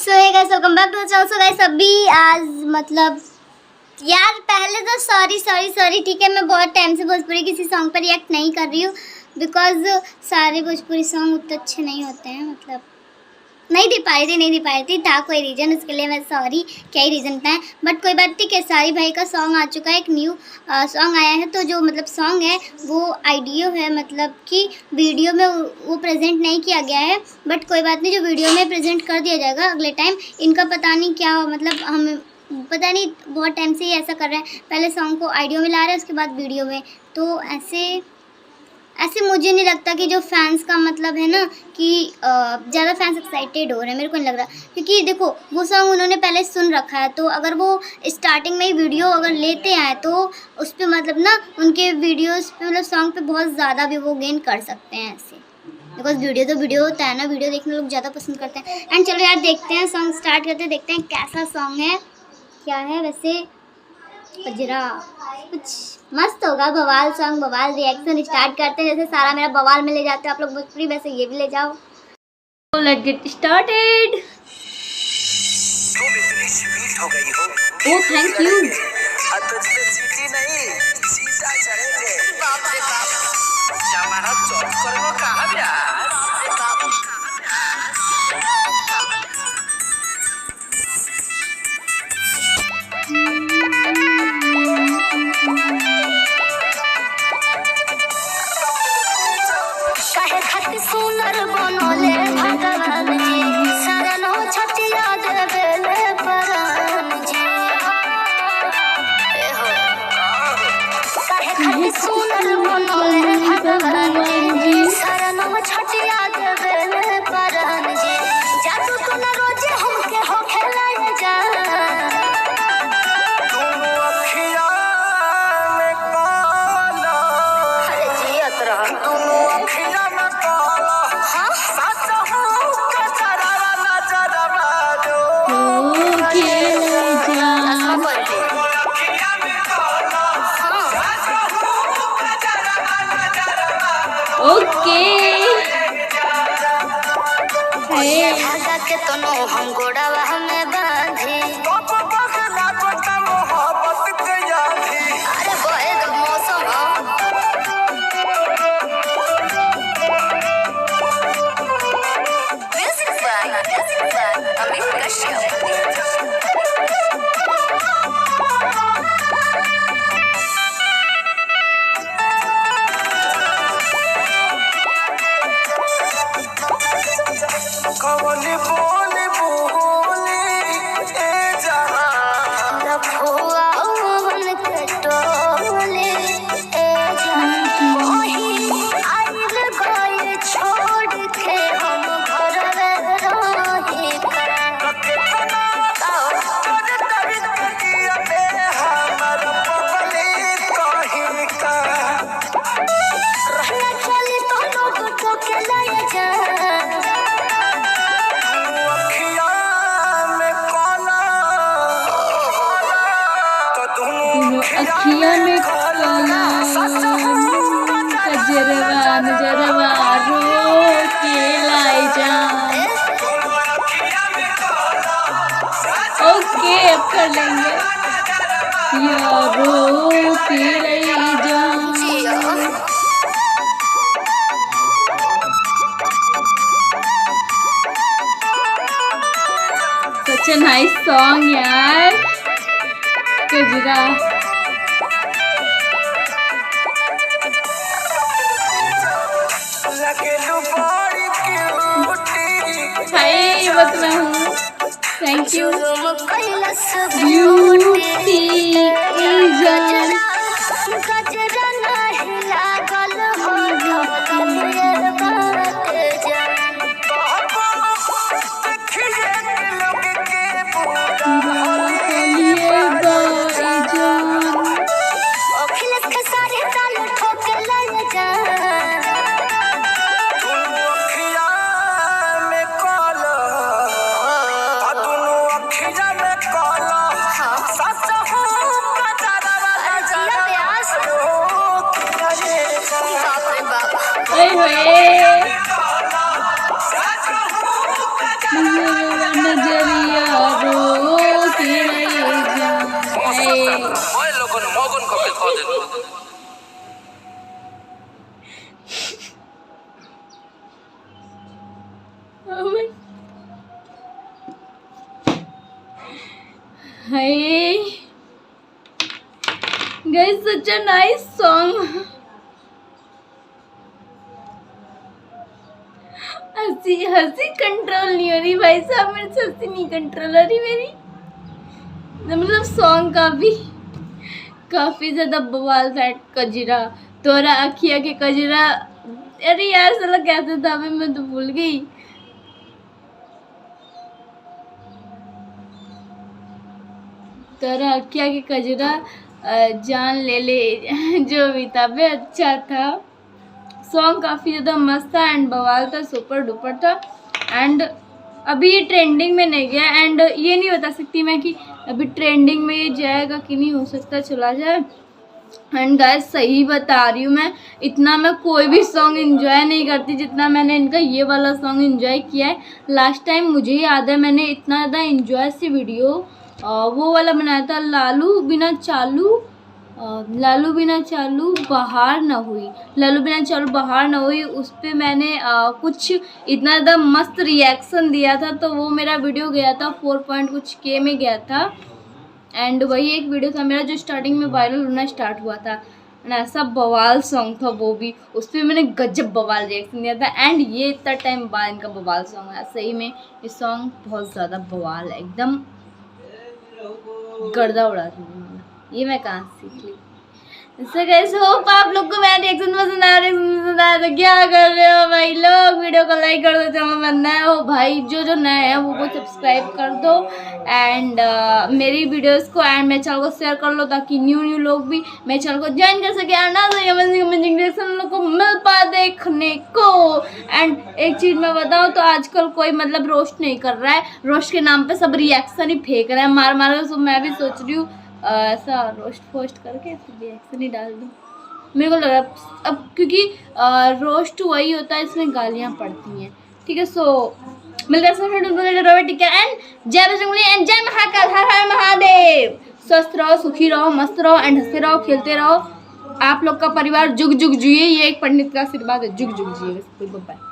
So hey guys, welcome back to the channel. So guys, अभी आज मतलब यार पहले तो सॉरी ठीक है, मैं बहुत टाइम से भोजपुरी किसी सॉन्ग पर रिएक्ट नहीं कर रही हूँ बिकॉज सारे भोजपुरी सॉन्ग उतने अच्छे नहीं होते हैं। मतलब नहीं दे पाई थी था कोई रीज़न, उसके लिए मैं सॉरी। क्या ही रीज़न था, बट कोई बात नहीं। केसारी भाई का सॉन्ग आ चुका है, एक न्यू सॉन्ग आया है। तो जो मतलब सॉन्ग है वो ऑडियो है, मतलब कि वीडियो में वो प्रेजेंट नहीं किया गया है, बट कोई बात नहीं, जो वीडियो में प्रेजेंट कर दिया जाएगा अगले टाइम। इनका पता नहीं क्या, मतलब हम पता नहीं, बहुत टाइम से ही ऐसा कर रहे हैं। पहले सॉन्ग को ऑडियो में ला रहे हैं, उसके बाद वीडियो में। तो ऐसे मुझे नहीं लगता कि जो फैंस का मतलब है ना कि ज़्यादा फैंस एक्साइटेड हो रहे हैं, मेरे को नहीं लग रहा। क्योंकि देखो वो सॉन्ग उन्होंने पहले सुन रखा है, तो अगर वो स्टार्टिंग में ही वीडियो अगर लेते हैं तो उस पर मतलब ना उनके वीडियोस पे मतलब सॉन्ग पे बहुत ज़्यादा भी वो गेन कर सकते हैं ऐसे। बिकॉज वीडियो तो वीडियो होता है ना, वीडियो देखने लोग ज़्यादा पसंद करते हैं। एंड चलो यार देखते हैं, सॉन्ग स्टार्ट करते हैं, देखते हैं कैसा सॉन्ग है, क्या है। वैसे कजरा कुछ मस्त होगा, बवाल सॉन्ग, बवाल रिएक्शन। स्टार्ट करते हैं, जैसे सारा मेरा बवाल में ले जाते हो आप लोग भोजपुरी, वैसे ये भी ले जाओ। Let's get started. हो गई हो। Oh thank you. तुझमें सीटी नहीं सीटा चढ़ेंगे। बाप रे बाप, जमाना चौक पर वो कहा यार। काहे खातिर सुनर बनोले भगवान जी, शरणो छटिया देवेले प्राण जी। काहे खातिर सुनर बनोले भगवान जी, शरणो छटिया देवेले प्राण जी। जादू तो न रोजे हमके हो खेलाए जा। दोनों अखियां में काला, अरे जियत रह। दोनों अखियां में काला। हाँ सच हूँ कचरा नजर मारो। चश्मा पहन ले। दोनों अखियां में काला। सच हूँ कचरा नजर मारो। ओके धागा के तनो हम गोड़ावा हमें बांधी। कब बगला बता मोहब्बत के यादी। अरे बहे तो मौसम म्यूजिक बाय अमित कश्यप। कवनी बोली बोली ए जहां। रखुआ ओवन के टोले ए जान वही आइल गए छोड़ के हम घर में रही का। कितना तोरे दर्द किया बे हमर पगली कहीं का। रहना चली तो लोग तो के लाए जा। अखियां में काला, तो दोनों अखियां में काला, कजरवा नजरवा रो के लाई जा। ओके अब कर लेंगे यारो के लाई जा। सच अ नाइस सॉन्ग यार, कजरा। लगेलू बड़ी क्यूटी। हाय वो तो मैं हूँ, थैंक यू। जुलुम कैलस ब्यूटी गजरा गजरा नहीं लागल हो ढोल बात जान। अखिलेश के सारे ताल ठोके लग जा। जिया व्यास बाप रे बाप। ओए होए नजरिया मगन कके ध देलु Hey guys, such a nice song. हंसी कंट्रोल नहीं हो रही भाई साहब, मेरे से हंसी नहीं कंट्रोल हो रही मेरी। मतलब सॉन्ग काफी ज्यादा बवाल था। कजरा तोरा अखिया के कजरा, अरे यार साला कैसे था, मैं तो भूल गई। तोरा अखिया के कजरा जान ले ले जो भी था वे अच्छा था। सॉन्ग काफ़ी ज़्यादा मस्त था एंड बवाल था, सुपर डुपर था। एंड अभी ये ट्रेंडिंग में नहीं गया एंड ये नहीं बता सकती मैं कि अभी ट्रेंडिंग में ये जाएगा कि नहीं, हो सकता चला जाए। एंड गाइस सही बता रही हूँ मैं, इतना मैं कोई भी सॉन्ग इन्जॉय नहीं करती जितना मैंने इनका ये वाला सॉन्ग इन्जॉय किया है। लास्ट टाइम मुझे याद है मैंने इतना ज़्यादा इन्जॉय सी वीडियो वो वाला बनाया था, लालू बिना चालू बाहर ना हुई, लालू बिना चालू बाहर ना हुई। उस पर मैंने कुछ इतना ज़्यादा मस्त रिएक्शन दिया था, तो वो मेरा वीडियो गया था 4 कुछ के में गया था। एंड वही एक वीडियो था मेरा जो स्टार्टिंग में वायरल होना स्टार्ट हुआ था। एंड ऐसा बवाल सॉन्ग था वो भी, उस पर मैंने गजब बवाल रिएक्शन दिया था। एंड ये इतना टाइम बाद इनका बवाल सॉन्ग है, सही में ये सॉन्ग बहुत ज़्यादा बवाल है, एकदम गर्दा उड़ा रही। ये मैं कहाँ सीख ली। इससे गाइस होप आप लोग को मेरा रिएक्शन पसंद आया तो क्या कर रहे हो भाई लोग, वीडियो को लाइक कर दो, चैनल पर नए हो भाई जो नए हैं वो सब्सक्राइब कर दो। एंड मेरी वीडियोस को एंड मेरे चैनल को शेयर कर लो ताकि न्यू लोग भी मेरे चैनल को ज्वाइन कर सके। अमेजिंग रिएक्शन लोग को मिल पाए देखने को। एंड एक चीज़ मैं बताऊँ तो आजकल कोई मतलब रोस्ट नहीं कर रहा है, रोस्ट के नाम पे सब रिएक्शन ही फेंक रहे हैं मार मार। तो मैं भी सोच रही हूँ ऐसा रोस्ट फोस्ट करके रिएक्शन ही डाल दूँ। मेरे को लग रहा अब क्योंकि रोस्ट वही होता है इसमें गालियाँ पड़ती हैं, ठीक है। सो मिलते हैं ठीक है। एंड जय बजरंगबली एंड जय महाकाल, हर हर महादेव। स्वस्थ रहो, सुखी रहो, मस्त रहो एंड हंसते रहो, खेलते रहो। आप लोग का परिवार जुग जुग जिए, ये एक पंडित का आशीर्वाद है, जुग जुग जिए। बाय।